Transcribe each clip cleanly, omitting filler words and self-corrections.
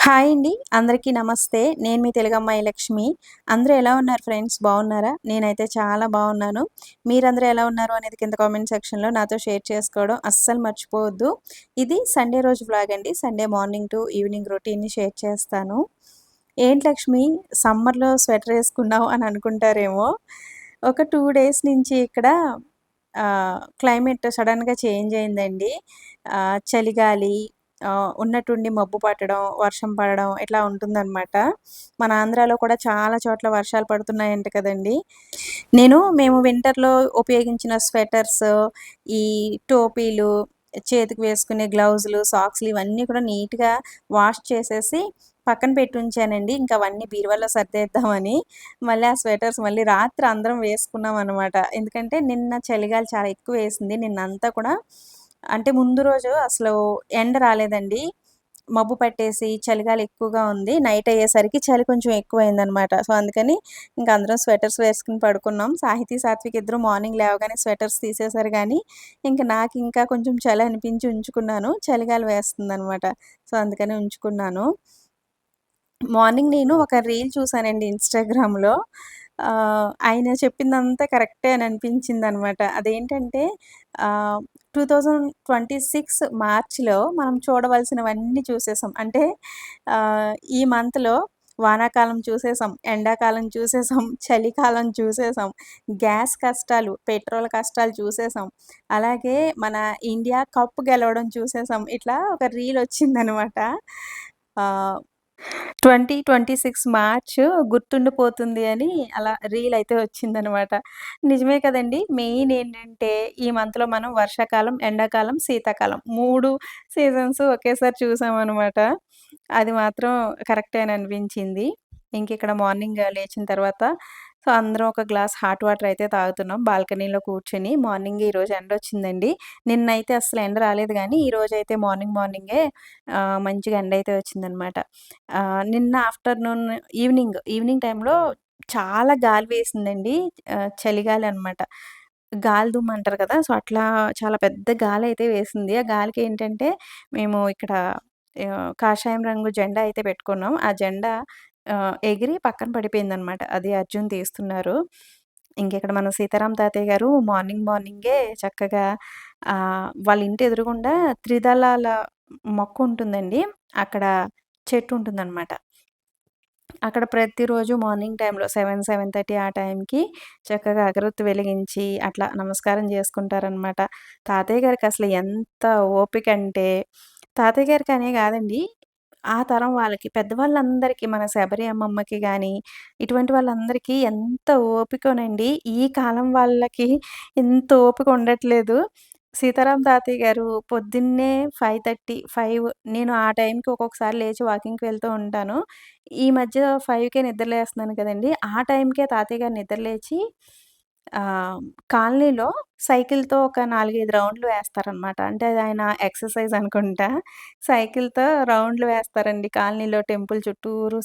Hi అండి. అందరికీ నమస్తే. నేను మీ తెలుగమ్మాయి లక్ష్మి. అందరూ ఎలా ఉన్నారు ఫ్రెండ్స్? బాగున్నారా? నేనైతే చాలా బాగున్నాను. మీరందరూ ఎలా ఉన్నారు అనేది కింద కామెంట్ సెక్షన్‌లో నాతో షేర్ చేసుకోవడం అస్సలు మర్చిపోవద్దు. ఇది సండే రోజు వ్లాగ్ అండి. సండే మార్నింగ్ టు ఈవినింగ్ రొటీన్‌ని షేర్ చేస్తాను. ఏంటి లక్ష్మి సమ్మర్‌లో స్వెటర్ ఏసుకున్నావు అని అనుకుంటారేమో. ఒక 2 డేస్ నుంచి ఇక్కడ క్లైమేట్ సడెన్‌గా చేంజ్ అయిందండి. చలిగాలి ఉన్నట్టుండి మబ్బు పట్టడం, వర్షం పడడం ఇట్లా ఉంటుందనమాట. మన ఆంధ్రాలో కూడా చాలా చోట్ల వర్షాలు పడుతున్నాయంట కదండీ! మేము వింటర్‌లో ఉపయోగించిన స్వెటర్స్, ఈ టోపీలు, చేతికి వేసుకునే గ్లౌజులు, సాక్స్‌లు ఇవన్నీ కూడా నీట్‌గా వాష్ చేసేసి పక్కన పెట్టి ఉంచానండి. ఇంక అవన్నీ బీరువాలో సర్దేద్దామని. మళ్ళీ ఆ స్వెటర్స్ మళ్ళీ రాత్రి అందరం వేసుకున్నామనమాట. ఎందుకంటే నిన్న చలిగాలి చాలా ఎక్కువేసింది. నిన్నంతా కూడా అంటే ముందు రోజు అసలు ఎండ రాలేదండి. మబ్బు పట్టేసి చలిగాలి ఎక్కువగా ఉంది. నైట్ అయ్యేసరికి చలి కొంచెం ఎక్కువయిందనమాట. సో, అందుకని ఇంక అందరం స్వెటర్స్ వేసుకొని పడుకున్నాం. సాహితీ, సాత్విక్ ఇద్దరు మార్నింగ్ లేవగానే స్వెటర్స్ తీసేశారు గానీ, ఇంక నాకింకా కొంచెం చలి అనిపించి ఉంచుకున్నాను. చలిగాలి వేస్తుందనమాట. సో, అందుకని ఉంచుకున్నాను. మార్నింగ్ నేను ఒక రీల్ చూసానండి ఇన్‌స్టాగ్రామ్‌లో. ఆయన చెప్పిందంతా కరెక్టే అని అనిపించిందనమాట. అదేంటంటే ఆహ్, 2026 మార్చ్‌లో మనం చూడవలసినవన్నీ చూసేసాం. అంటే ఈ మంత్‌లో వానాకాలం చూసేసాం, ఎండాకాలం చూసేసాం, చలికాలం చూసేసాం, గ్యాస్ కష్టాలు, పెట్రోల్ కష్టాలు చూసేసాం. అలాగే మన ఇండియా కప్ గెలవడం చూసేసాం. ఇట్లా ఒక రీల్ వచ్చిందనమాట. ఆహ్ 2026 మార్చ్ గుర్తుండిపోతుంది అని అలా రీల్ అయితే వచ్చిందనమాట. నిజమే కదండీ! మెయిన్ ఏంటంటే ఈ మంత్‌లో మనం వర్షాకాలం, ఎండాకాలం, శీతాకాలం 3 సీజన్స్ ఒకేసారి చూసామనమాట. అది మాత్రం కరెక్టే అని అనిపించింది. ఇంకిక్కడ మార్నింగ్ లేచిన తర్వాత అందరం ఒక గ్లాస్ హాట్ వాటర్ అయితే తాగుతున్నాం బాల్కనీలో కూర్చొని. మార్నింగ్ ఈరోజు ఎండొచ్చిందండి. నిన్నైతే అస్సలు ఎండ రాలేదు గానీ, ఈరోజైతే మార్నింగే మంచిగా ఎండైతే వచ్చిందనమాట. నిన్న ఆఫ్టర్‌నూన్ ఈవినింగ్ టైంలో చాలా గాలి వేసిందండి. చలిగాలనమాట. గాలిదుమ్ము అంటారు కదా! సో, అట్లా చాలా పెద్ద గాలైతే వేసింది. ఆ గాలికేంటంటే మేము ఇక్కడ కాషాయం రంగు జెండా అయితే పెట్టుకున్నాం. ఆ జెండా ఎగిరి పక్కన పడిపోయిందనమాట. అది అర్జున్ తీస్తున్నారు. ఇంకిక్కడ మన సీతారాం తాతయ్య గారు మార్నింగే చక్కగా వాళ్ళ ఇంటి ఎదురుగుండా త్రిదళాల మొక్కుంటుందండి. అక్కడ చెట్టుంటుందనమాట. అక్కడ ప్రతిరోజు మార్నింగ్ టైంలో 7:30 ఆ టైంకి చక్కగా అగరొత్తి వెలిగించి, అట్లా నమస్కారం జేసుకుంటారనమాట. తాతయ్య గారికసలు ఎంత ఓపికంటే, తాతయ్య గారికనే గాదండి, ఆ తరం వాళ్ళకి పెద్దవాళ్ళందరికీ మన శబరి అమ్మమ్మకి గానీ, ఇటువంటి వాళ్ళందరికీ ఎంత ఓపికనండి. ఈ కాలం వాళ్ళకి ఇంత ఓపిక ఉండట్లేదు. సీతారాం తాతయ్య గారు పొద్దున్నే 5:30, నేను ఆ టైంకి ఒక్కొక్కసారి లేచి వాకింగ్‌కి వెళ్తూ ఉంటాను. ఈ మధ్య 5కే నిద్రలేస్తున్నాను కదండీ! ఆ టైంకే తాతయ్య గారు నిద్రలేచి ఆహ్, కాలనీలో సైకిల్‌తో ఒక 4, 5 రౌండ్‌లు వేస్తారనమాట. అంటే అది ఆయన ఎక్సర్‌సైజ్ అనుకుంటా. సైకిల్‌తో రౌండ్‌లు వేస్తారండి కాలనీలో టెంపుల్ చుట్టూరు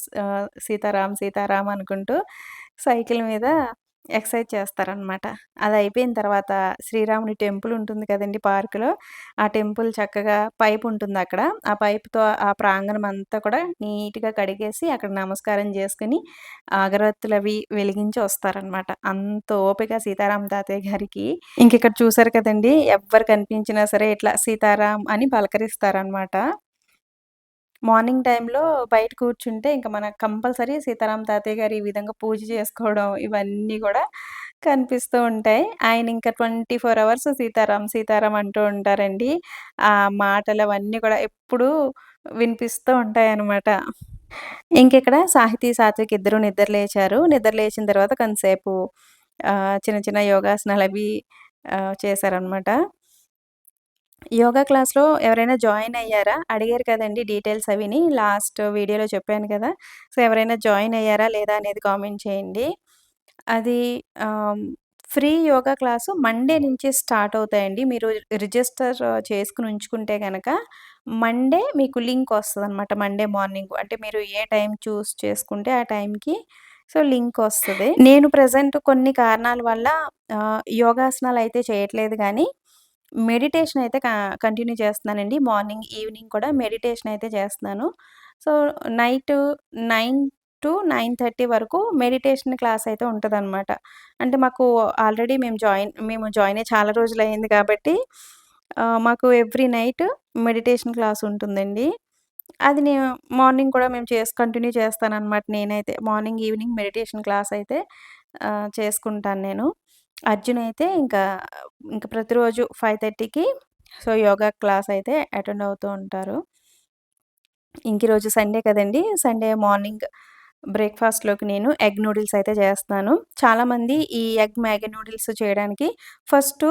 సీతారాం, సీతారాం అనుకుంటూ సైకిల్ మీద ఎక్సర్సైజ్ చేస్తారనమాట. అదయిపోయిన తర్వాత శ్రీరాముడి టెంపుల్ ఉంటుంది కదండీ పార్క్‌లో. ఆ టెంపుల్ చక్కగా పైప్ ఉంటుందక్కడ. ఆ పైప్‌తో ఆ ప్రాంగణం అంతా కూడా నీట్‌గా కడిగేసి అక్కడ నమస్కారం చేసుకొని అగరత్తులవి వెలిగించి వస్తారనమాట. అంత ఓపిక సీతారాం తాతయ్య గారికి. ఇంకిక్కడ చూసారు కదండీ! ఎవ్వరు కనిపించినా సరే ఇట్లా సీతారాం అని పలకరిస్తారనమాట. మార్నింగ్ టైంలో బయట కూర్చుంటే ఇంక మనకు కంపల్సరీ సీతారాం తాతయ్య గారు ఈ విధంగా పూజ చేసుకోవడం ఇవన్నీ గూడా కనిపిస్తూ ఉంటాయి. ఆయన ఇంకా 24 అవర్స్ సీతారాం, సీతారాం అంటూ ఉంటారండి. ఆ మాటలవన్నీ కూడా ఎప్పుడూ వినిపిస్తూ ఉంటాయనమాట. ఇంకిక్కడ సాహితీ, సాత్విక్ ఇద్దరు నిద్ర లేచారు. నిద్ర లేచిన తర్వాత కొంతసేపు చిన్న చిన్న యోగాసనాలవి చేశారనమాట. యోగా క్లాస్‌లో ఎవరైనా జాయిన్ అయ్యారా? అడిగారు కదండీ డీటెయిల్స్ అవిని. లాస్ట్ వీడియోలో చెప్పాను కదా! సో, ఎవరైనా జాయిన్ అయ్యారా లేదా అనేది కామెంట్ చేయండి. అది ఆహ్, ఫ్రీ యోగా క్లాసు మండే నుంచి స్టార్ట్ అవుతాయండి. మీరు రిజిస్టర్ చేసుకొని ఉంచుకుంటే గనక మండే మీకు లింక్ వస్తదనమాట. మండే మార్నింగ్ అంటే మీరు ఏ టైం చూజ్ చేసుకుంటే ఆ టైంకి సో, లింక్ వస్తది. నేను ప్రెజెంట్ కొన్ని కారణాల వల్ల యోగాసనాలయితే చేయట్లేదు గానీ మెడిటేషన్ అయితే కంటిన్యూ చేస్తున్నానండి. మార్నింగ్, ఈవినింగ్ కూడా మెడిటేషన్ అయితే చేస్తున్నాను. సో, నైటు 9-9:30 వరకు మెడిటేషన్ క్లాస్ అయితే ఉంటదనమాట. అంటే మాకు ఆల్రెడీ మేము జాయిన్ అయ్యి చాలా రోజులయింది కాబట్టి మాకు ఎవ్రీ నైట్ మెడిటేషన్ క్లాస్ ఉంటుందండి. అది నే మార్నింగ్ కూడా మేము కంటిన్యూ చేస్తాననమాట నేనైతే. మార్నింగ్, ఈవినింగ్ మెడిటేషన్ క్లాస్ అయితే చేసుకుంటాను నేను. అర్జున్ అయితే ఇంక ప్రతిరోజు 5:30కి సో, యోగా క్లాస్ అయితే అటెండ్ అవుతూ ఉంటారు. ఈరోజు సండే కదండీ! సండే మార్నింగ్ బ్రేక్‌ఫాస్ట్‌లోకి నేను ఎగ్ నూడిల్స్ అయితే చేస్తున్నాను. చాలామంది ఈ ఎగ్ మ్యాగీ నూడిల్స్ చేయడానికి ఫస్టు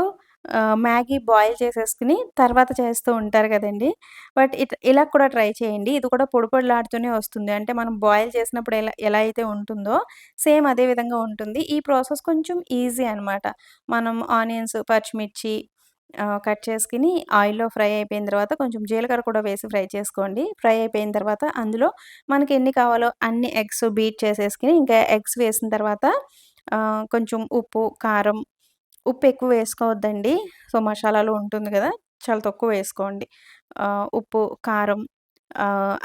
మ్యాగీ బాయిల్ చేసేసుకొని తర్వాత చేస్తూ ఉంటారు గదండీ! బట్ ఇలా కూడా ట్రై చేయండి. ఇది కూడా పొడి పొడిలాడుతూనే వస్తుంది. అంటే మనం బాయిల్ చేసినప్పుడు ఎలా అయితే ఉంటుందో సేమ్ అదే విధంగా ఉంటుంది. ఈ ప్రాసెస్ కొంచెం ఈజీ అనమాట. మనం ఆనియన్స్, పచ్చిమిర్చి కట్ చేసుకొని ఆయిల్‌లో ఫ్రై అయిపోయిన తర్వాత కొంచెం జీలకర్ర కూడా వేసి ఫ్రై చేసుకోండి. ఫ్రై అయిపోయిన తర్వాత అందులో మనకి ఎన్ని కావాలో అన్ని ఎగ్స్ బీట్ చేసేసుకొని, ఇంకా ఎగ్స్ వేసిన తర్వాత కొంచెం ఉప్పు, కారం, ఉప్పు ఎక్కువ వేసుకోవద్దండి. సో, మసాలాలో ఉంటుంది గదా! చాలా తక్కువ వేసుకోండి. ఉప్పు, కారం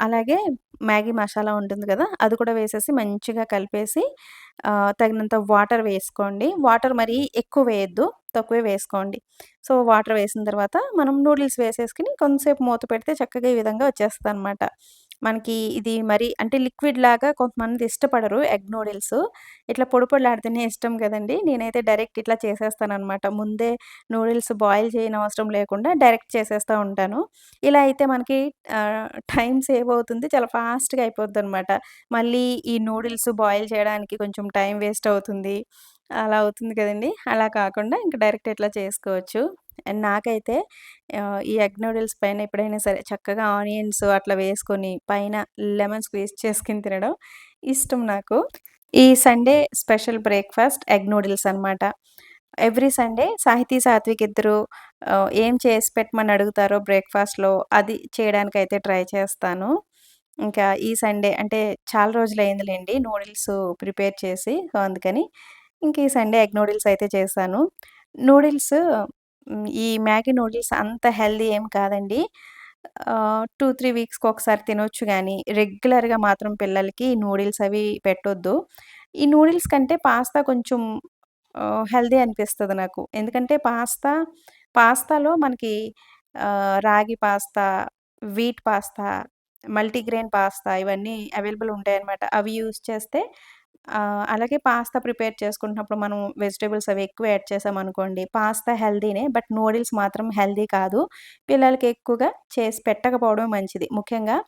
అలాగే మ్యాగీ మసాలా ఉంటుంది గదా! అది కూడా వేసేసి మంచిగా కలిపేసి తగినంత వాటర్ వేసుకోండి. వాటర్ మరీ ఎక్కువ వేయొద్దు. తక్కువే వేసుకోండి. సో, వాటర్ వేసిన తర్వాత మనం నూడిల్స్ వేసేసుకొని కొంతసేపు మూత పెడితే చక్కగా ఈ విధంగా వచ్చేస్తదనమాట. మనకి ఇది మరి అంటే లిక్విడ్‌లాగా కొంతమంది ఇష్టపడరు ఎగ్ నూడిల్స్. ఇట్లా పొడి పొడిలాడితేనే ఇష్టం గదండీ! నేనైతే డైరెక్ట్ ఇట్లా చేసేస్తాననమాట. ముందే నూడిల్స్ బాయిల్ చేయనవసరం లేకుండా డైరెక్ట్ చేసేస్తా ఉంటాను. ఇలా అయితే మనకి టైమ్ సేవ్ అవుతుంది. చాలా ఫాస్ట్‌గా అయిపోద్దనమాట. మళ్ళీ ఈ నూడిల్స్ బాయిల్ చేయడానికి కొంచెం టైం వేస్ట్ అవుతుంది. అలా అవుతుంది కదండీ! అలా కాకుండా ఇంక డైరెక్ట్ ఇట్లా చేసుకోవచ్చు. అండ్ నాకైతే ఈ ఎగ్ నూడిల్స్ పైన ఎప్పుడైనా సరే చక్కగా ఆనియన్స్ అట్లా వేసుకొని పైన లెమన్ స్క్వీజ్ చేసుకొని తినడం ఇష్టం నాకు. ఈ Sunday special breakfast egg noodles అనమాట. ఎవ్రీ సండే సాహితీ, సాత్విక్ ఇద్దరు ఏం చేసి పెట్టమని అడుగుతారో బ్రేక్‌ఫాస్ట్‌లో అది చేయడానికైతే ట్రై చేస్తాను. ఇంకా ఈ సండే అంటే చాలా రోజులయిందిలెండి నూడిల్స్ ప్రిపేర్ చేసి. సో, అందుకని ఇంక ఈ సండే ఎగ్ నూడిల్స్ అయితే చేశాను. నూడిల్స్ ఈ మ్యాగీ నూడిల్స్ అంత హెల్తీ ఏం కాదండి. 2, 3 వీక్స్‌కొకసారి తినొచ్చు గానీ, రెగ్యులర్‌గా మాత్రం పిల్లలకి నూడిల్స్ అవి పెట్టొద్దు. ఈ నూడిల్స్ కంటే పాస్తా కొంచెం హెల్తీ అనిపిస్తది నాకు. ఎందుకంటే పాస్తాలో మనకి రాగి pasta, wheat pasta, multigrain pasta ఇవన్నీ అవైలబుల్ ఉంటాయన్నమాట. అవి యూజ్ చేస్తే అలాగే పాస్తా ప్రిపేర్ చేసుకుంటున్నప్పుడు మనం వెజిటబుల్స్ అవి ఎక్కువ యాడ్ చేసామనుకోండి, పాస్తా హెల్తీనే. బట్ నూడిల్స్ మాత్రం హెల్తీ కాదు. పిల్లలకి ఎక్కువగా చేసి పెట్టకపోవడమే మంచిది. ముఖ్యంగా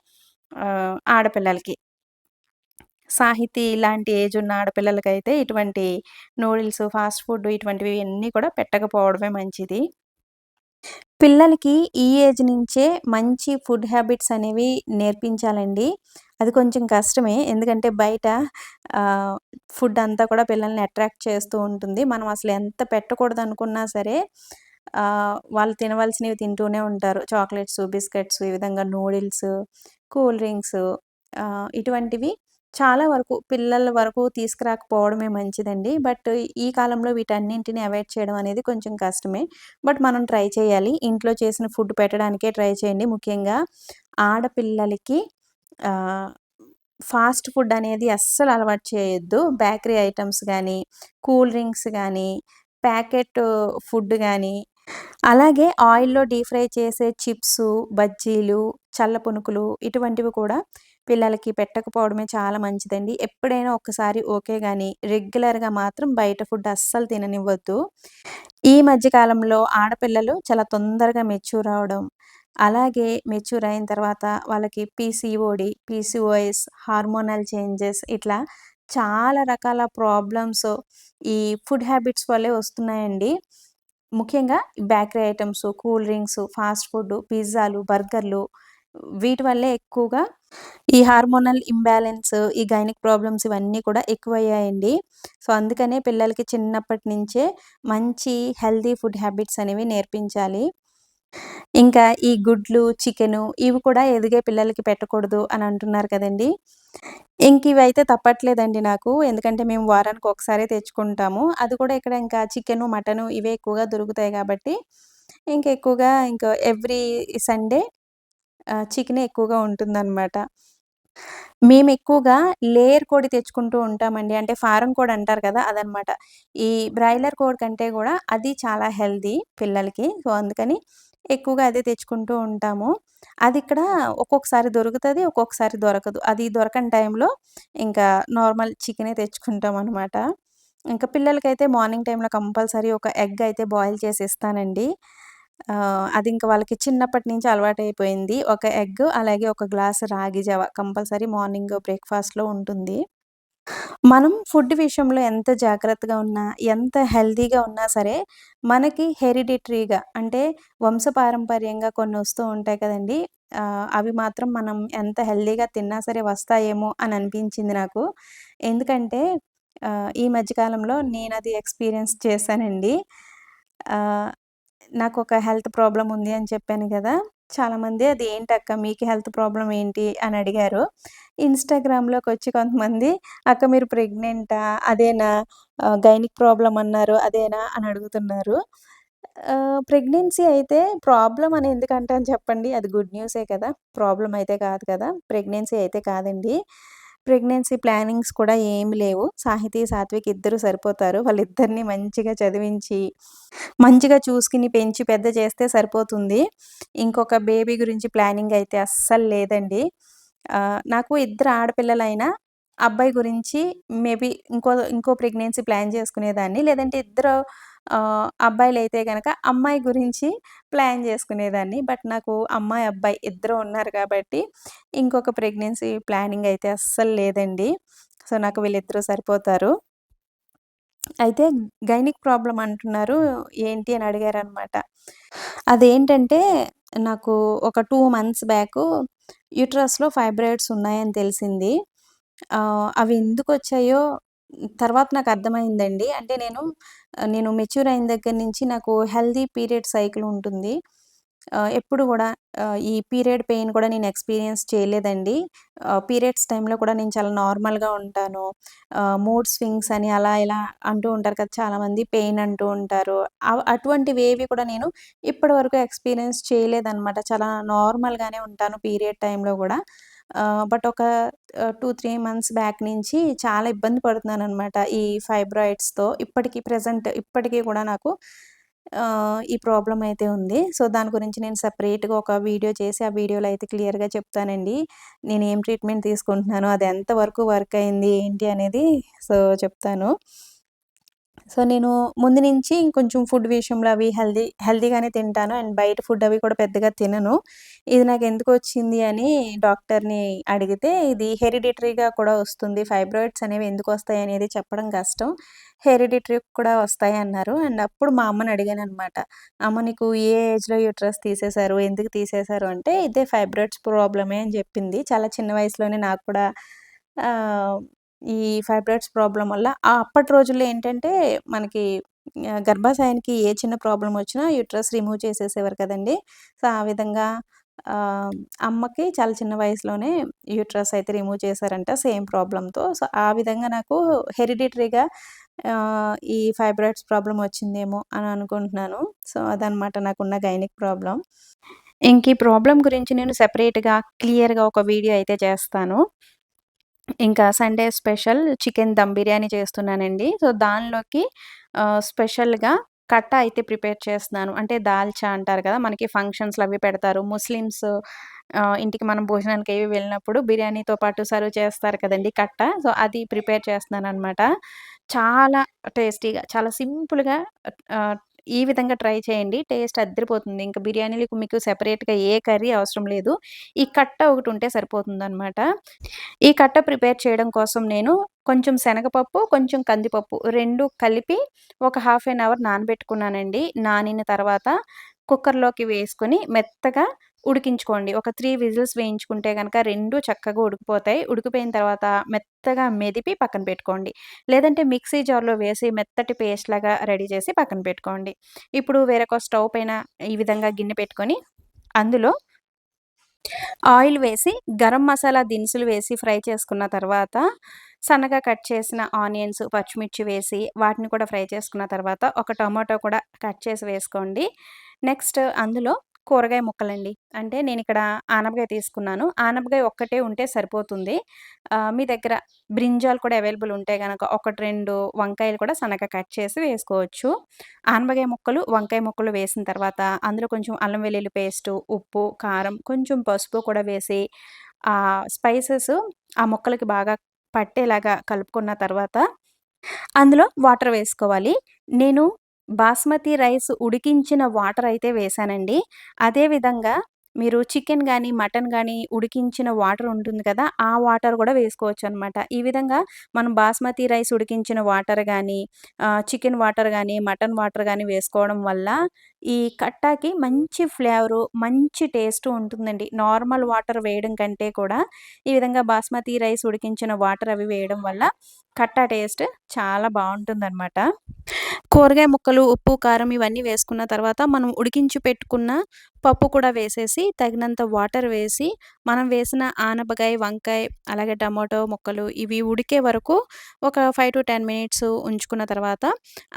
ఆడపిల్లలకి. సాహితీ ఇలాంటి ఏజ్ ఉన్న ఆడపిల్లలకైతే ఇటువంటి నూడిల్స్, ఫాస్ట్ ఫుడ్ ఇటువంటివి అన్నీ కూడా పెట్టకపోవడమే మంచిది. పిల్లలకి ఈ ఏజ్ నుంచే మంచి ఫుడ్ హ్యాబిట్స్ అనేవి నేర్పించాలండి. అది కొంచెం కష్టమే. ఎందుకంటే బయట ఆహ్, ఫుడ్ అంతా కూడా పిల్లల్ని అట్రాక్ట్ చేస్తూ ఉంటుంది. మనం అసలు ఎంత పెట్టకూడదనుకున్నా సరే వాళ్ళు తినవలసినవి తింటూనే ఉంటారు. చాక్లెట్సు, బిస్కెట్సు ఈ విధంగా నూడిల్సు, కూల్ డ్రింక్సు ఇటువంటివి చాలా వరకు పిల్లల వరకు తీసుకురాకపోవడమే మంచిదండి. బట్ ఈ కాలంలో వీటన్నింటిని అవాయిడ్ చేయడం అనేది కొంచెం కష్టమే. బట్ మనం ట్రై చేయాలి. ఇంట్లో చేసిన ఫుడ్ పెట్టడానికే ట్రై చేయండి. ముఖ్యంగా ఆడపిల్లలకి ఆహ్, ఫాస్ట్ ఫుడ్ అనేది అస్సలు అలవాటు చేయొద్దు. బేకరీ ఐటెమ్స్ గానీ, కూల్ డ్రింక్స్ గానీ, ప్యాకెట్ ఫుడ్ గానీ, అలాగే ఆయిల్‌లో డీప్ ఫ్రై చేసే చిప్సు, బజ్జీలు, చల్ల పునుకులు ఇటువంటివి కూడా పిల్లలకి పెట్టకపోవడమే చాలా మంచిదండి. ఎప్పుడైనా ఒక్కసారి ఓకే గానీ, రెగ్యులర్‌గా మాత్రం బయట ఫుడ్ అస్సలు తిననివ్వద్దు. ఈ మధ్య కాలంలో ఆడపిల్లలు చాలా తొందరగా మెచ్యూర్ అవ్వడం, అలాగే మెచ్యూర్ అయిన తర్వాత వాళ్ళకి పీసీఓడీ, పీసీఓఎస్, హార్మోనల్ చేంజెస్ ఇట్లా చాలా రకాల ప్రాబ్లమ్స్ ఈ ఫుడ్ హ్యాబిట్స్ వల్లే వస్తున్నాయండి. ముఖ్యంగా bakery items, cool drinks, fast food, పిజ్జాలు, బర్గర్‌లు వీటి వల్లే ఎక్కువగా ఈ హార్మోనల్ ఇంబాలెన్స్, ఈ గైనిక్ ప్రాబ్లమ్స్ ఇవన్నీ కూడా ఎక్కువయ్యాయండి. సో, అందుకనే పిల్లలకి చిన్నప్పటి నుంచే మంచి హెల్తీ ఫుడ్ హ్యాబిట్స్ అనేవి నేర్పించాలి. ఇంకా ఈ గుడ్లు, చికెను ఇవి కూడా ఎదిగే పిల్లలకి పెట్టకూడదు అని అంటున్నారు కదండీ! ఇవైతే తప్పట్లేదండి నాకు. ఎందుకంటే మేము వారానికి ఒకసారే తెచ్చుకుంటాము. అది కూడా ఇక్కడ ఇంకా చికెను, మటను ఇవే ఎక్కువగా దొరుకుతాయి కాబట్టి ఎక్కువగా ఎవ్రీ సండే చికెనే ఎక్కువగా ఉంటుందనమాట. మేమెక్కువగా లేయర్ కోడి తెచ్చుకుంటూ ఉంటామండి. అంటే ఫారం కోడి అంటారు కదా! అదనమాట. ఈ బ్రాయిలర్ కోడి కంటే గూడా అది చాలా హెల్తీ పిల్లలకి. సో, అందుకని ఎక్కువగా అదే తెచ్చుకుంటూ ఉంటాము. అదిక్కడ ఒక్కొక్కసారి దొరుకుతది, ఒక్కొక్కసారి దొరకదు. అది దొరకని టైంలో ఇంకా నార్మల్ చికెనే తెచ్చుకుంటామనమాట. ఇంకా పిల్లలకైతే మార్నింగ్ టైమ్‌లో కంపల్సరీ ఒక ఎగ్ అయితే బాయిల్ చేసి ఇస్తానండి. అది ఇంక వాళ్ళకి చిన్నప్పటి నుంచి అలవాటయిపోయింది. ఒక ఎగ్ అలాగే ఒక గ్లాస్ రాగి జావ కంపల్సరీ మార్నింగ్ బ్రేక్‌ఫాస్ట్‌లో ఉంటుంది. మనం ఫుడ్ విషయంలో ఎంత జాగ్రత్తగా ఉన్నా, ఎంత హెల్తీగా ఉన్నా సరే, మనకి హెరిడిటరీగా అంటే వంశపారంపర్యంగా కొన్నొస్తూ ఉంటాయి కదండీ! అవి మాత్రం మనం ఎంత హెల్తీగా తిన్నా సరే వస్తాయేమో అని అనిపించింది నాకు. ఎందుకంటే ఈ మధ్య కాలంలో నేనది ఎక్స్‌పీరియన్స్ చేశానండి. ఆహ్, నాకొక హెల్త్ ప్రాబ్లమ్ ఉంది అని చెప్పాను గదా! చాలామంది "అది ఏంటక్క మీకు హెల్త్ ప్రాబ్లమ్ ఏంటి?" అని అడిగారు. ఇన్‌స్టాగ్రామ్‌లోకొచ్చి కొంతమంది "అక్క మీరు ప్రెగ్నెంటా? అదేనా? గైనిక్ ప్రాబ్లమ్ అన్నారు అదేనా?" అని అడుగుతున్నారు. ప్రెగ్నెన్సీ అయితే ప్రాబ్లమ్ అని ఎందుకంటాను చెప్పండి? అది గుడ్ న్యూసే కదా! ప్రాబ్లమ్ అయితే కాదు కదా! ప్రెగ్నెన్సీ అయితే కాదండి. ప్రెగ్నెన్సీ ప్లానింగ్స్ కూడా ఏమి లేవు. సాహితీ, సాత్విక్ ఇద్దరు సరిపోతారు. వాళ్ళిద్దరిని మంచిగా చదివించి మంచిగా చూసుకొని, పెంచి పెద్ద చేస్తే సరిపోతుంది. ఇంకొక బేబీ గురించి ప్లానింగ్ అయితే అస్సలు లేదండి. నాకు ఇద్దరు ఆడపిల్లలైనా, అబ్బాయి గురించి మేబీ ఇంకో ప్రెగ్నెన్సీ ప్లాన్ చేసుకునేదాన్ని. లేదంటే ఇద్దరు అబ్బాయిలైతే గనక అమ్మాయి గురించి ప్లాన్ చేసుకునేదాన్ని. బట్ నాకు అమ్మాయి, అబ్బాయి ఇద్దరు ఉన్నారు కాబట్టి, ఇంకొక ప్రెగ్నెన్సీ ప్లానింగ్ అయితే అస్సలు లేదండి. సో, నాకు వీళ్ళిద్దరూ సరిపోతారు. అయితే గైనిక్ ప్రాబ్లమ్ అంటున్నారు. ఏంటి అని అడిగారనమాట. అదేంటంటే నాకు ఒక 2 మంత్స్ బ్యాకు యూట్రస్‌లో ఫైబ్రాయిడ్స్ ఉన్నాయని తెలిసింది. అవి ఎందుకొచ్చాయో తర్వాత నాకర్థమైందండి. అంటే నేను మెచ్యూర్ అయిన దగ్గర నుంచి నాకు హెల్తీ పీరియడ్ సైకిల్ ఉంటుంది. ఎప్పుడు గూడా ఈ పీరియడ్ పెయిన్ కూడా నేను ఎక్స్‌పీరియన్స్ చేయలేదండి. పీరియడ్స్ టైమ్‌లో కూడా నేను చాలా నార్మల్‌గా ఉంటాను. మూడ్ స్వింగ్స్ అని అలా ఇలా అంటూ ఉంటారు కదా! చాలామంది పెయిన్ అంటూ ఉంటారు. అటువంటివేవి కూడా నేను ఇప్పటి వరకు ఎక్స్‌పీరియన్స్ చేయలేదనమాట. చాలా నార్మల్‌గానే ఉంటాను పీరియడ్ టైమ్‌లో గూడా. బట్ ఒక 2, 3 మంత్స్ బ్యాక్ నుంచి చాలా ఇబ్బంది పడుతున్నాననమాట. ఈ ఫైబ్రాయిడ్స్‌తో. ఇప్పటికి కూడా నాకు ఈ ప్రాబ్లమ్ అయితే ఉంది. సో, దాని గురించి నేను సెపరేట్‌గా ఒక వీడియో చేసి, ఆ వీడియోలో అయితే క్లియర్‌గా చెప్తానండి. నేనేం ట్రీట్మెంట్ తీసుకుంటున్నాను, అది ఎంత వరకు వర్క్ అయింది, ఏంటి అనేది సో, చెప్తాను. సో, నేను ముందు నుంచి ఇంకొంచెం ఫుడ్ విషయంలో అవి హెల్తీగానే తింటాను. అండ్ బయట ఫుడ్ అవి కూడా పెద్దగా తినను. ఇది నాకెందుకొచ్చింది అని డాక్టర్‌ని అడిగితే, ఇది హెరిడిటరీగా కూడా వస్తుంది. ఫైబ్రాయిడ్స్ అనేవి ఎందుకొస్తాయనేది చెప్పడం కష్టం. హెరిడిటరీ కూడా వస్తాయన్నారు. అండ్ అప్పుడు మా అమ్మని అడిగాననమాట. అమ్మ నీకు ఏ ఏజ్‌లో యూట్రస్ తీసేశారు? ఎందుకు తీసేశారు? అంటే, ఇదే ఫైబ్రాయిడ్స్ ప్రాబ్లమే అని చెప్పింది. చాలా చిన్న వయసులోనే నాకు కూడా ఆహ్ ఈ ఫైబ్రాయిడ్స్ ప్రాబ్లమ్ వల్ల అప్పటి రోజుల్లో ఏంటంటే, మనకి గర్భాశయానికి ఏ చిన్న ప్రాబ్లమొచ్చినా యూట్రస్ రిమూవ్ చేసేసేవారు కదండీ! సో, ఆ విధంగా ఆహ్, అమ్మకి చాలా చిన్న వయసులోనే యూట్రస్ అయితే రిమూవ్ చేశారంట సేమ్ ప్రాబ్లమ్‌తో. సో, ఆ విధంగా నాకు హెరిడిటరీగా ఈ ఫైబ్రాయిడ్స్ ప్రాబ్లమ్ వచ్చిందేమో అని అనుకుంటున్నాను. సో, అదనమాట నాకున్న గైనిక్ ప్రాబ్లమ్. ఇంక ఈ ప్రాబ్లమ్ గురించి నేను సెపరేట్‌గా క్లియర్‌గా ఒక వీడియో అయితే చేస్తాను. ఇంకా Sunday special chicken dum biryani చేస్తున్నానండి. సో, దానిలోకి స్పెషల్‌గా కట్టా అయితే ప్రిపేర్ చేస్తున్నాను. అంటే దాల్చా అంటారు కదా! మనకి ఫంక్షన్స్‌లో అవి పెడతారు. ముస్లిమ్స్ ఇంటికి మనం భోజనానికి అవి వెళ్ళినప్పుడు బిర్యానీతో పాటు సర్వ్ చేస్తారు కదండీ కట్ట. సో, అది ప్రిపేర్ చేస్తున్నాననమాట. చాలా టేస్టీగా, చాలా సింపుల్‌గా ఆహ్, ఈ విధంగా ట్రై చేయండి. టేస్ట్ అద్దిరిపోతుంది. ఇంక బిర్యానీలకు మీకు సెపరేట్‌గా ఏ కర్రీ అవసరం లేదు. ఈ కట్ట ఒకటుంటే సరిపోతుందనమాట. ఈ కట్ట ప్రిపేర్ చేయడం కోసం నేను కొంచెం శనగపప్పు, కొంచెం కందిపప్పు 2 కలిపి ఒక హాఫ్ ఎన్ అవర్ నానబెట్టుకున్నానండి. నానిన తర్వాత కుక్కర్‌లోకి వేసుకొని మెత్తగా ఉడికించుకోండి. ఒక 3 విజిల్స్ వేయించుకుంటే గనక 2 చక్కగా ఉడికిపోతాయి. ఉడికిపోయిన తర్వాత మెత్తగా మెదిపి పక్కన పెట్టుకోండి. లేదంటే మిక్సీ జార్‌లో వేసి మెత్తటి పేస్ట్‌లాగా రెడీ చేసి పక్కన పెట్టుకోండి. ఇప్పుడు వేరొక స్టవ్ పైన ఈ విధంగా గిన్నె పెట్టుకొని అందులో ఆయిల్ వేసి, గరం మసాలా దినుసులు వేసి ఫ్రై చేసుకున్న తర్వాత, సన్నగా కట్ చేసిన ఆనియన్స్, పచ్చిమిర్చి వేసి వాటిని కూడా ఫ్రై చేసుకున్న తర్వాత, ఒక టమాటో కూడా కట్ చేసి వేసుకోండి. నెక్స్ట్ అందులో కూరగాయ ముక్కలండి. అంటే నేనిక్కడ ఆనపకాయ తీసుకున్నాను. ఆనపకాయ ఒక్కటే ఉంటే సరిపోతుంది. మీ దగ్గర బ్రింజాల్ కూడా అవైలబుల్ ఉంటే గనక 1, 2 వంకాయలు కూడా సన్నగా కట్ చేసి వేసుకోవచ్చు. ఆనపకాయ ముక్కలు, వంకాయ ముక్కలు వేసిన తర్వాత అందులో కొంచెం అల్లం వెల్లుల్లి పేస్టు, ఉప్పు, కారం, కొంచెం పసుపు కూడా వేసి స్పైసెస్ ఆ ముక్కలకి బాగా పట్టేలాగా కలుపుకున్న తర్వాత అందులో వాటర్ వేసుకోవాలి. నేను బాస్మతి రైస్ ఉడికించిన వాటర్ అయితే వేశానండి. అదే విధంగా మీరు చికెన్ గానీ, మటన్ గానీ ఉడికించిన వాటర్ ఉంటుంది కదా! ఆ వాటర్ గూడా వేసుకోవచ్చనమాట. ఈ విధంగా మనం బాస్మతి రైస్ ఉడికించిన వాటర్ గానీ, చికెన్ వాటర్ గానీ, మటన్ వాటర్ గానీ వేసుకోవడం వల్ల ఈ కట్టాకి మంచి ఫ్లేవరు, మంచి టేస్టు ఉంటుందండి. నార్మల్ వాటర్ వేయడం కంటే కూడా ఈ విధంగా బాస్మతి రైస్ ఉడికించిన వాటర్ అవి వేయడం వల్ల కట్టా టేస్ట్ చాలా బావుంటుందనమాట. కూరగాయ ముక్కలు, ఉప్పు, కారం ఇవన్నీ వేసుకున్న తర్వాత మనం ఉడికించి పెట్టుకున్న పప్పు కూడా వేసేసి, తగినంత వాటర్ వేసి, మనం వేసిన ఆనపకాయ, వంకాయ, అలాగే టమాటో ముక్కలు ఇవి ఉడికే వరకు ఒక 5-10 మినిట్స్ ఉంచుకున్న తర్వాత,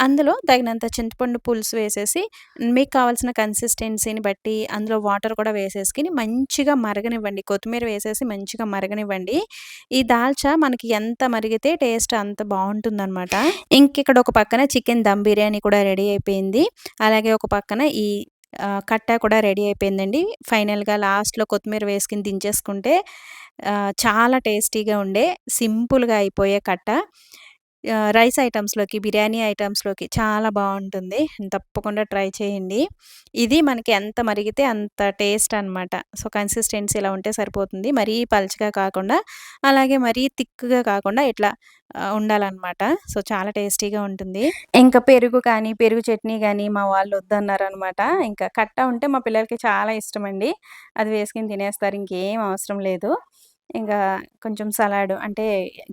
అందులో తగినంత చింతపండు పులుసు వేసేసి, మీకు కావాల్సిన కన్సిస్టెన్సీని బట్టి అందులో వాటర్ కూడా వేసేసుకొని మంచిగా మరగనివ్వండి. కొత్తిమీర వేసేసి మంచిగా మరగనివ్వండి. ఈ దాల్చా మనకి ఎంత మరిగితే టేస్ట్ అంత బావుంటుందనమాట. ఇంకిక్కడ ఒక పక్కన చికెన్ దమ్ బిర్యానీ కూడా రెడీ అయిపోయింది. అలాగే ఒక పక్కన ఈ కట్టా కూడా రెడీ అయిపోయిందండి. ఫైనల్‌గా లాస్ట్‌లో కొత్తిమీర వేసుకొని దించేసుకుంటే చాలా టేస్టీగా ఉండే సింపుల్‌గా అయిపోయే కట్ట రైస్ ఐటెమ్స్‌లోకి, బిర్యానీ ఐటెమ్స్‌లోకి చాలా బావుంటుంది. తప్పకుండా ట్రై చేయండి. ఇది మనకి ఎంత మరిగితే అంత టేస్ట్ అనమాట. సో, కన్సిస్టెన్సీ ఇలా ఉంటే సరిపోతుంది. మరీ పలచగా కాకుండా, అలాగే మరీ థిక్‌గా కాకుండా ఇట్లా ఉండాలనమాట. సో, చాలా టేస్టీగా ఉంటుంది. ఇంకా పెరుగు కానీ, పెరుగు చట్నీ గానీ మా వాళ్ళు వద్దన్నారనమాట. ఇంకా కట్ట ఉంటే మా పిల్లలకి చాలా ఇష్టమండి. అది వేసుకొని తినేస్తారు. ఇంకేం అవసరం లేదు. ఇంకా కొంచెం సలాడ్ అంటే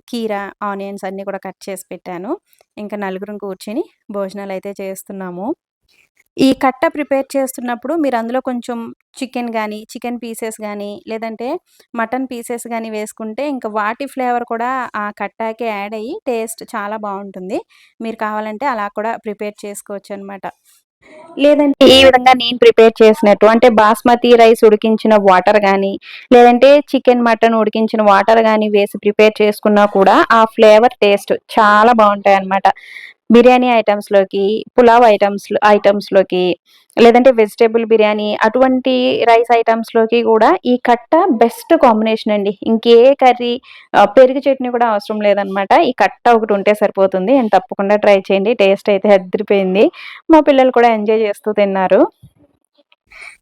కీర, ఆనియన్స్ అన్నీ కూడా కట్ చేసి పెట్టాను. ఇంకా నలుగురం కూర్చొని భోజనాలైతే చేస్తున్నాము. ఈ కట్ట ప్రిపేర్ చేస్తున్నప్పుడు మీరు అందులో కొంచెం చికెన్ గానీ, చికెన్ పీసెస్ గానీ, లేదంటే మటన్ పీసెస్ గానీ వేసుకుంటే ఇంక వాటి ఫ్లేవర్ కూడా ఆ కట్టాకే యాడ్ అయ్యి టేస్ట్ చాలా బావుంటుంది. మీరు కావాలంటే అలా కూడా ప్రిపేర్ చేసుకోవచ్చనమాట. లేదంటే ఈ విధంగా నేను ప్రిపేర్ చేసినట్టు అంటే బాస్మతి రైస్ ఉడికించిన వాటర్ గానీ, లేదంటే చికెన్, మటన్ ఉడికించిన వాటర్ గానీ వేసి ప్రిపేర్ చేసుకున్నా కూడా ఆ ఫ్లేవర్, టేస్ట్ చాలా బావుంటాయన్నమాట. బిర్యానీ ఐటెమ్స్‌లోకి, పులావ్ ఐటెమ్స్‌లోకి లేదంటే వెజిటబుల్ బిర్యానీ అటువంటి రైస్ ఐటెమ్స్‌లోకి గూడా ఈ కట్ట బెస్ట్ కాంబినేషన్ అండి. ఇంకే కర్రీ పెరుగు చట్నీ కూడా అవసరం లేదనమాట. ఈ కట్ట ఒకటి ఉంటే సరిపోతుంది. అండ్ తప్పకుండా ట్రై చేయండి. టేస్ట్ అయితే అద్దిరిపోయింది. మా పిల్లలు కూడా ఎంజాయ్ చేస్తూ తిన్నారు.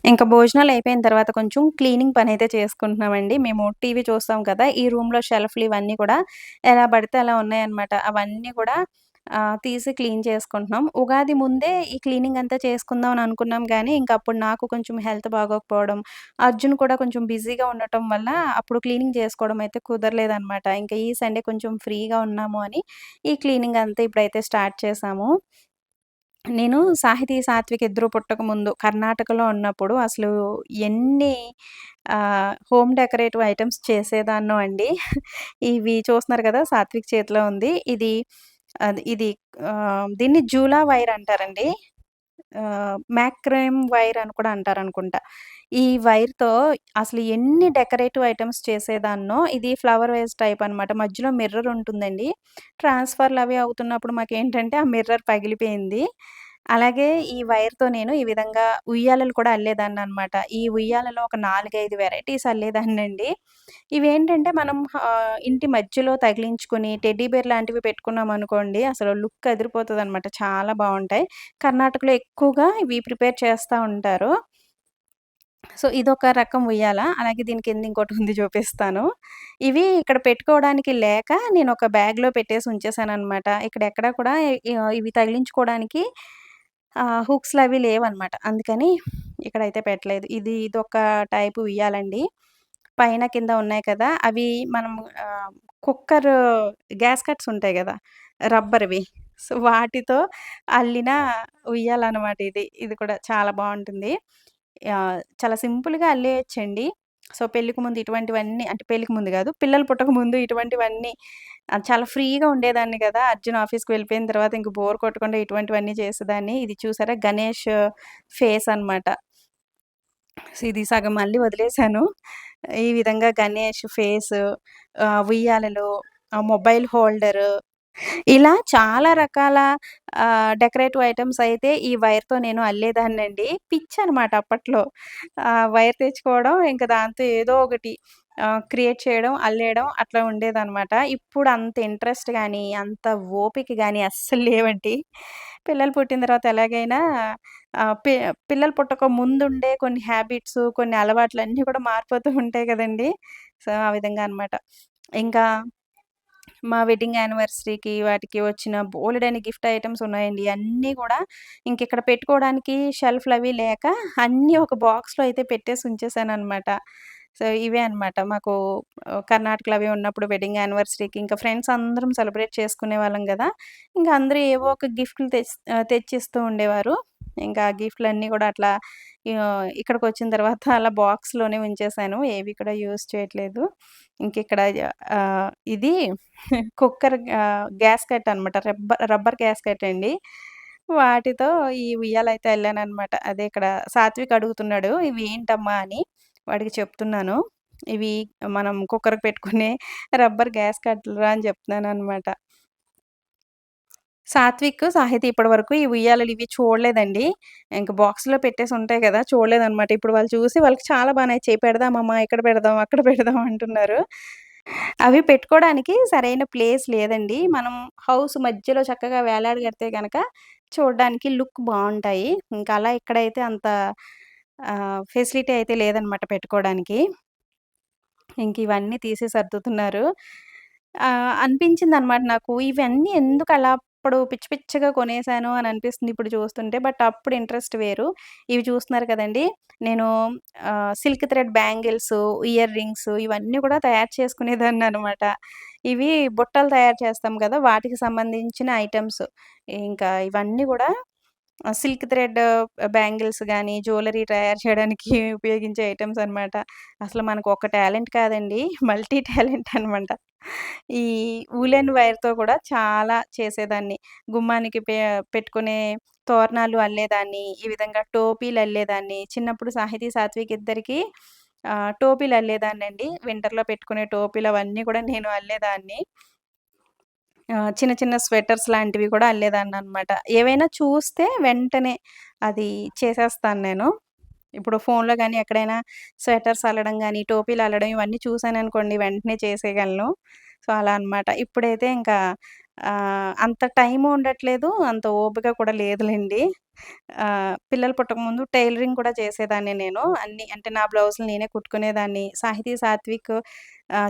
ఇంకా భోజనాలయిపోయిన తర్వాత కొంచెం క్లీనింగ్ పనైతే చేసుకుంటున్నామండి. మేము టీవీ చూస్తాం కదా! ఈ రూమ్‌లో షెల్ఫ్‌లు ఇవన్నీ కూడా ఎలా పడితే అలా ఉన్నాయన్నమాట. అవన్నీ కూడా తీసి క్లీన్ చేసుకుంటున్నాం. ఉగాది ముందే ఈ క్లీనింగ్ అంతా చేసుకుందాం అని అనుకున్నాం గానీ, ఇంక అప్పుడు నాకు కొంచెం హెల్త్ బాగోకపోవడం, అర్జున్ కూడా కొంచెం బిజీగా ఉండటం వల్ల అప్పుడు క్లీనింగ్ చేసుకోవడం అయితే కుదరలేదన్నమాట. ఇంక ఈ సండే కొంచెం ఫ్రీగా ఉన్నాము అని ఈ క్లీనింగ్ అంతా ఇప్పుడైతే స్టార్ట్ చేశాము. నేను సాహితీ, సాత్విక్ ఇద్దరు పుట్టకముందు కర్ణాటకలో ఉన్నప్పుడు అసలు ఎన్ని హోమ్ డెకరేటివ్ ఐటెమ్స్ చేసేదాన్నో అండి. ఇవి చూస్తున్నారు కదా! సాత్విక్ చేతిలో ఉంది. ఇది దీన్ని జూలా వైర్ అంటారండి. మ్యాక్రమ్ వైర్ అని కూడా అంటారనుకుంటా. ఈ వైర్‌తో అసలు ఎన్ని డెకరేటివ్ ఐటెమ్స్ చేసేదాన్నో. ఇది ఫ్లవర్ వేస్ టైప్ అనమాట. మధ్యలో మిర్రర్ ఉంటుందండి. ట్రాన్స్‌ఫర్‌లవి అవుతున్నప్పుడు మాకేంటంటే ఆ మిర్రర్ పగిలిపోయింది. అలాగే ఈ వైర్‌తో నేను ఈ విధంగా ఉయ్యాలలు కూడా అల్లేదాన్ననమాట. ఈ ఉయ్యాలలో ఒక 4, 5 వెరైటీస్ అల్లేదాన్నండి. ఇవేంటంటే మనం ఇంటి మధ్యలో తగిలించుకొని టెడ్డీ బేర్ లాంటివి పెట్టుకున్నామనుకోండి అసలు లుక్ అదిరిపోతదనమాట. చాలా బావుంటాయి. కర్ణాటకలో ఎక్కువగా ఇవి ప్రిపేర్ చేస్తా ఉంటారు. సో, ఇదొక రకం ఉయ్యాల. అలాగే దీని కింద ఇంకోటుంది చూపిస్తాను. ఇవి ఇక్కడ పెట్టుకోవడానికి లేక నేనొక బ్యాగ్‌లో పెట్టేసి ఉంచేసాననమాట. ఇక్కడెక్కడ కూడా ఇవి తగిలించుకోవడానికి హుక్స్‌లవి లేవనమాట. అందుకని ఇక్కడైతే పెట్టలేదు. ఇదొక టైపు ఉయ్యాలండి. పైన, కింద ఉన్నాయి కదా! అవి మనం కుక్కర్ గ్యాస్ కట్స్ ఉంటాయి గదా! రబ్బర్‌వి. సో, వాటితో అల్లిన ఉయ్యాలనమాట ఇది. ఇది కూడా చాలా బావుంటుంది. చాలా సింపుల్‌గా అల్లేయొచ్చండి. సో, పెళ్ళికి ముందు ఇటువంటివన్నీ అంటే పెళ్ళికి ముందు గాదు. పిల్లలు పుట్టకముందు ఇటువంటివన్నీ చాలా ఫ్రీగా ఉండేదాన్ని గదా! అర్జున్ ఆఫీస్‌కి వెళ్ళిపోయిన తర్వాత ఇంక బోర్ కొట్టకుండా ఇటువంటివన్నీ చేసేదాన్ని. ఇది చూసారా గణేష్ ఫేస్ అనమాట. సో, ఇది సగం మళ్ళీ వదిలేసాను. ఈ విధంగా గణేష్ ఫేసు, ఉయ్యాలలు, మొబైల్ హోల్డరు ఇలా చాలా రకాల డెకరేటివ్ ఐటెమ్స్ అయితే ఈ వైర్‌తో నేను అల్లేదాన్నండి. పిచ్చనమాట అప్పట్లో. వైర్ తెచ్చుకోవడం, ఇంక దాంతో ఏదో ఒకటి క్రియేట్ చేయడం, అల్లేయడం అట్లా ఉండేదనమాట. ఇప్పుడు అంత ఇంట్రెస్ట్ గాని, అంత ఓపిక గాని అస్సలు లేవండి. పిల్లలు పుట్టిన తర్వాత ఎలాగైనా ఆహ్, పి పిల్లలు పుట్టక ముందుండే కొన్ని హ్యాబిట్స్, కొన్ని అలవాట్లన్నీ కూడా మారిపోతూ ఉంటాయి గదండీ! సో, ఆ విధంగా అనమాట. ఇంకా మా వెడ్డింగ్ యానివర్సరీకి వాటికి వచ్చిన బోలెడన్ని గిఫ్ట్ ఐటెమ్స్ ఉన్నాయండి. అన్నీ గూడా ఇంకిక్కడ పెట్టుకోవడానికి షెల్ఫ్‌లవి లేక అన్నీ ఒక బాక్స్‌లో అయితే పెట్టేసి ఉంచేసాననమాట. సో, ఇవే అనమాట మాకు కర్ణాటకలో అవి ఉన్నప్పుడు వెడ్డింగ్ యానివర్సరీకి ఇంకా ఫ్రెండ్స్ అందరం సెలబ్రేట్ చేసుకునేవాళ్ళం గదా! ఇంక అందరూ ఏవో ఒక గిఫ్ట్‌లు తెచ్చిస్తూ ఉండేవారు. ఇంకా ఆ గిఫ్ట్‌లన్నీ గూడా అట్లా ఇక్కడికొచ్చిన తర్వాత అలా బాక్స్‌లోనే ఉంచేసాను. ఏవి కూడా యూజ్ చేయట్లేదు. ఇంకిక్కడ ఇది గ్యాస్కెట్ అనమాట. రబ్బర్ గ్యాస్కెట్ అండి. వాటితో ఈ ఉయ్యాలయితే ఎళ్ళాననమాట. అదే ఇక్కడ సాత్విక్ అడుగుతున్నాడు. "ఇవి ఏంటమ్మా?" అని. వాడికి చెప్తున్నాను. "ఇవి మనం కుక్కర్‌కి పెట్టుకునే రబ్బర్ గ్యాస్కెట్‌లురా" అని చెప్తున్నాననమాట. సాత్విక్, సాహితి ఇప్పటి వరకు ఈ ఉయ్యాలలు ఇవి చూడలేదండి. ఇంక బాక్స్‌లో పెట్టేసి ఉంటాయి గదా! చూడలేదనమాట. ఇప్పుడు వాళ్ళు చూసి వాళ్ళకి చాలా బా నచ్చాయి. "పెడదామమ్మా, ఇక్కడ పెడదాం, అక్కడ పెడదాం" అంటున్నారు. అవి పెట్టుకోవడానికి సరైన ప్లేస్ లేదండి. మనం హౌస్ మధ్యలో చక్కగా వేలాడగడితే గనక చూడ్డానికి లుక్ బావుంటాయి. ఇంకా అలా ఇక్కడైతే అంత ఫెసిలిటీ అయితే లేదనమాట పెట్టుకోవడానికి. ఇంక ఇవన్నీ తీసి సర్దుతున్నారు. అనిపించిందనమాట నాకు. ఇవన్నీ ఎందుకలా అప్పుడు పిచ్చి పిచ్చిగా కొనేసాను అని అనిపిస్తుంది ఇప్పుడు చూస్తుంటే. బట్ అప్పుడు ఇంట్రెస్ట్ వేరు. ఇవి చూస్తున్నారు కదండీ! నేను silk thread bangles, year rings ఇవన్నీ కూడా తయారు చేసుకునేదాన్ననమాట. ఇవి బుట్టలు తయారు చేస్తాం కదా! వాటికి సంబంధించిన ఐటెమ్స్. ఇంకా ఇవన్నీ గూడా సిల్క్ థ్రెడ్ బ్యాంగిల్స్ గానీ, జ్యువెల్లరీ తయారు చేయడానికి ఉపయోగించే ఐటెమ్స్ అనమాట. అసలు మనకు ఒక టాలెంట్ కాదండి. మల్టీ టాలెంట్ అనమాట. ఈ వూలెన్ వైర్‌తో కూడా చాలా చేసేదాన్ని. గుమ్మానికి పెట్టుకునే తోరణాలు అల్లేదాన్ని. ఈ విధంగా టోపీలు అల్లేదాన్ని. చిన్నప్పుడు సాహితీ, సాత్విక్ ఇద్దరికీ టోపీలు అల్లేదాన్నండి. వింటర్‌లో పెట్టుకునే టోపీలు అవన్నీ కూడా నేను అల్లేదాన్ని. చిన్న చిన్న స్వెటర్స్ లాంటివి కూడా అల్లేదాన్ననమాట. ఏవైనా చూస్తే వెంటనే అది చేసేస్తాను నేను. ఇప్పుడు ఫోన్‌లో గాని, ఎక్కడైనా స్వెటర్స్ అల్లడం గాని, టోపీలు అల్లడం ఇవన్నీ చూసాననుకోండి వెంటనే చేసేయగలను. సో, అలా అనమాట. ఇప్పుడైతే ఇంకా అంత టైము ఉండట్లేదు. అంత ఓపిక కూడా లేదులెండి. పిల్లలు పుట్టకముందు టైలరింగ్ కూడా చేసేదాన్ని నేను. అన్నీ అంటే నా బ్లౌజులు నేనే కుట్టుకునేదాన్ని. సాహితీ, సాత్విక్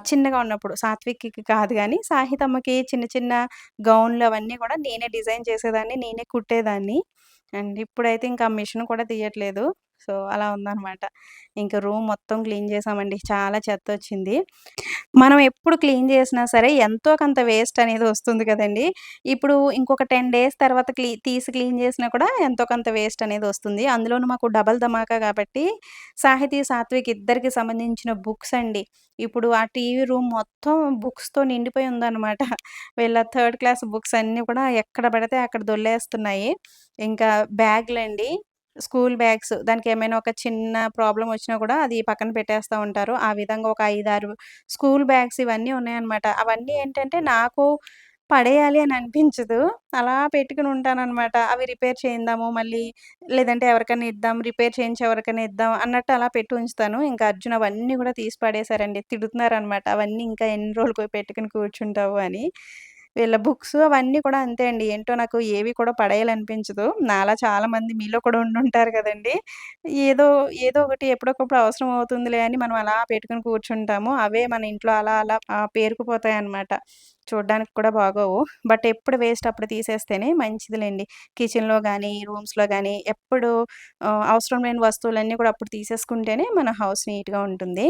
చిన్నగా ఉన్నప్పుడు సాత్విక్‌కి కాదు గానీ, సాహితమ్మకి చిన్న చిన్న గౌన్‌లు అవన్నీ కూడా నేనే డిజైన్ చేసేదాన్ని. నేనే కుట్టేదాన్ని. అండ్ ఇప్పుడైతే ఇంకా మిషన్ కూడా తీయట్లేదు. సో, అలా ఉందనమాట. ఇంక రూమ్ మొత్తం క్లీన్ చేశామండి. చాలా చెత్తొచ్చింది. మనం ఎప్పుడు క్లీన్ చేసినా సరే ఎంతో కొంత వేస్ట్ అనేది వస్తుంది కదండీ! ఇప్పుడు ఇంకొక 10 డేస్ తర్వాత తీసి క్లీన్ చేసినా కూడా ఎంతో కొంత వేస్ట్ అనేది వస్తుంది. అందులోను మాకు డబల్ ధమాకా కాబట్టి సాహితీ, సాత్విక్ ఇద్దరికి సంబంధించిన బుక్స్ అండి. ఇప్పుడు ఆ టీవీ రూమ్ మొత్తం బుక్స్‌తో నిండిపోయి ఉందనమాట. వీళ్ళ థర్డ్ క్లాస్ బుక్స్ అన్నీ కూడా ఎక్కడ పడితే అక్కడ దొర్లేస్తున్నాయి. ఇంకా బ్యాగులండి. స్కూల్ బ్యాగ్స్ దానికేమైనా ఒక చిన్న ప్రాబ్లమ్ వచ్చినా కూడా అది పక్కన పెట్టేస్తా ఉంటారు. ఆ విధంగా ఒక 5, 6 స్కూల్ బ్యాగ్స్ ఇవన్నీ ఉన్నాయన్నమాట. అవన్నీ ఏంటంటే నాకు పడేయాలి అని అనిపించదు. అలా పెట్టుకొని ఉంటానన్నమాట. అవి రిపేర్ చేయిందాము మళ్ళీ లేదంటే ఎవరికైనా ఇద్దాం, రిపేర్ చేయించి ఎవరికైనా ఇద్దాం అన్నట్టు అలా పెట్టి ఉంచుతాను. ఇంకా అర్జున్ అవన్నీ కూడా తీసి పడేశారండి. తిడుతున్నారన్నమాట. అవన్నీ ఇంకా ఎన్ని రోజులు పెట్టుకొని కూర్చుంటావు అని. వీళ్ళ బుక్స్ అవన్నీ కూడా అంతే అండి. ఏంటో నాకు ఏవి కూడా పడేయాలనిపించదు. నాలా చాలామంది మీలో కూడా ఉండుంటారు కదండీ! ఏదో ఏదో ఒకటి ఎప్పటికప్పుడు అవసరం అవుతుందిలే అని మనం అలా పెట్టుకొని కూర్చుంటాము. అవే మన ఇంట్లో అలా అలా పేరుకుపోతాయన్నమాట. చూడ్డానికి కూడా బాగోవు. బట్ ఎప్పుడు వేస్ట్ అప్పుడు తీసేస్తేనే మంచిదిలెండి. కిచెన్‌లో గానీ, రూమ్స్‌లో గానీ ఎప్పుడు అవసరం లేని వస్తువులన్నీ కూడా అప్పుడు తీసేసుకుంటేనే మన హౌస్ నీట్‌గా ఉంటుంది.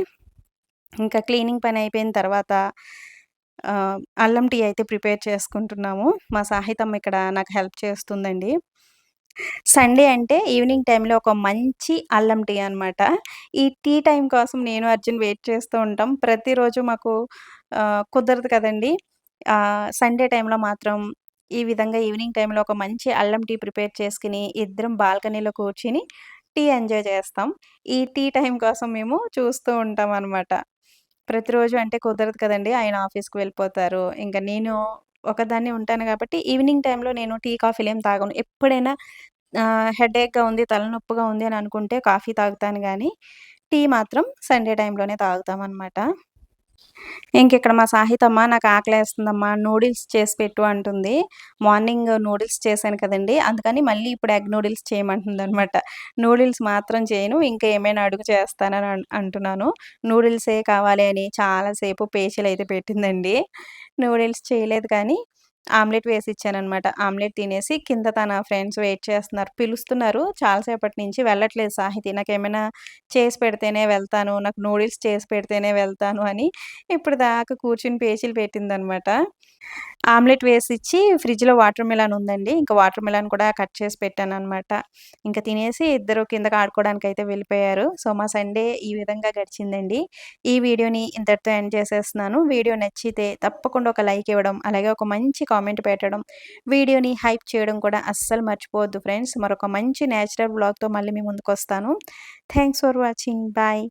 ఇంకా క్లీనింగ్ పని అయిపోయిన తర్వాత అల్లం టీ అయితే ప్రిపేర్ చేసుకుంటున్నాము. మా సాహితమ్మ ఇక్కడ నాకు హెల్ప్ చేస్తుందండి. సండే అంటే ఈవినింగ్ టైమ్‌లో ఒక మంచి అల్లం టీ అనమాట. ఈ టీ టైమ్ కోసం నేను, అర్జున్ వెయిట్ చేస్తూ ఉంటాం. ప్రతిరోజు మాకు కుదరదు కదండీ! సండే టైమ్‌లో మాత్రం ఈ విధంగా ఈవినింగ్ టైమ్‌లో ఒక మంచి అల్లం టీ ప్రిపేర్ చేసుకొని, ఇద్దరం బాల్కనీలో కూర్చొని టీ ఎంజాయ్ చేస్తాం. ఈ టీ టైమ్ కోసం మేము చూస్తూ ఉంటామనమాట. ప్రతిరోజు అంటే కుదరదు కదండీ! ఆయన ఆఫీస్‌కి వెళ్ళిపోతారు. ఇంక నేను ఒకదాన్నే ఉంటాను గాబట్టి ఈవినింగ్ టైమ్‌లో నేను టీ, కాఫీలేం తాగను. ఎప్పుడైనా హెడేక్‌గా ఉంది, తలనొప్పిగా ఉంది అని అనుకుంటే కాఫీ తాగుతాను గానీ, టీ మాత్రం సండే టైమ్‌లోనే తాగుతామనమాట. ఇంకిక్కడ మా సాహితమ్మ నాకు ఆకలేస్తుందమ్మా నూడిల్స్ చేసి పెట్టు అంటుంది. మార్నింగ్ నూడిల్స్ చేశాను కదండీ! అందుకని మళ్ళీ ఇప్పుడు ఎగ్ నూడిల్స్ చేయమంటుందనమాట. నూడిల్స్ మాత్రం చేయను. ఇంకా ఏమైనా అడుగు చేస్తానని అంటున్నాను. నూడిల్సే కావాలి అని చాలా సేపు పేచీలైతే పెట్టిందండి. నూడిల్స్ చేయలేదు కానీ ఆమ్లెట్ వేసిచ్చాననమాట. ఆమ్లెట్ తినేసి కింద తన ఫ్రెండ్స్ వెయిట్ చేస్తున్నారు. పిలుస్తున్నారు చాలా సేపటి నుంచి వెళ్ళట్లేదు సాహితి. నాకేమైనా చేసి పెడితేనే వెళ్తాను. నాకు నూడిల్స్ చేసి పెడితేనే వెళ్తాను అని ఇప్పటిదాకా కూర్చొని పేచీలు పెట్టిందనమాట. ఆమ్లెట్ వేసిచ్చి ఫ్రిడ్జ్‌లో వాటర్ మిలన్ ఉందండి. ఇంక వాటర్ మిలన్ కూడా కట్ చేసి పెట్టాననమాట. ఇంక తినేసి ఇద్దరు కిందకి ఆడుకోవడానికైతే వెళ్ళిపోయారు. సో, మా సండే ఈ విధంగా గడిచిందండి. ఈ వీడియోని ఇంతటితో ఎండ్ చేసేస్తున్నాను. వీడియో నచ్చితే తప్పకుండా ఒక లైక్ ఇవ్వడం, అలాగే ఒక మంచి కామెంట్ పెట్టడం, వీడియోని హైప్ చేయడం కూడా అస్సలు మర్చిపోవద్దు ఫ్రెండ్స్. మరొక మంచి నేచురల్ వ్లాగ్‌తో మళ్ళీ మీ ముందుకొస్తాను. Thanks for watching. బాయ్.